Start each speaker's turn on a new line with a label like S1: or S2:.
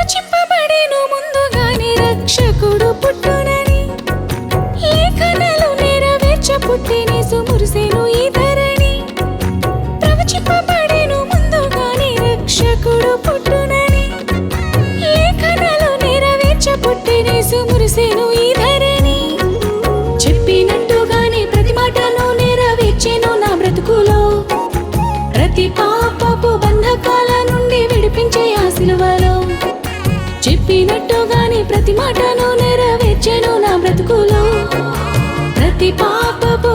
S1: ప్రవచింపబడెను ముందుగానే రక్షకుడు పుట్టునని, లేఖనాలు నెరవేర్చ పుట్టినేసు మురిసెను ఈ ధరణి. ప్రవచింపబడెను ముందుగానే రక్షకుడు పుట్టునని, లేఖనాలు నెరవేర్చ పుట్టినేసు మురిసెను ఈ ధరణి. చెప్పినట్టుగానే ప్రతి మాటను నెరవేర్చెను నా బ్రతుకులో, ప్రతి పాపపు బంధకాల నుండి విడిపించే ఆ సిలువలో. చెప్పినట్టుగానే ప్రతి మాటను నెరవేర్చెను నా బ్రతుకులో, ప్రతి పాపపు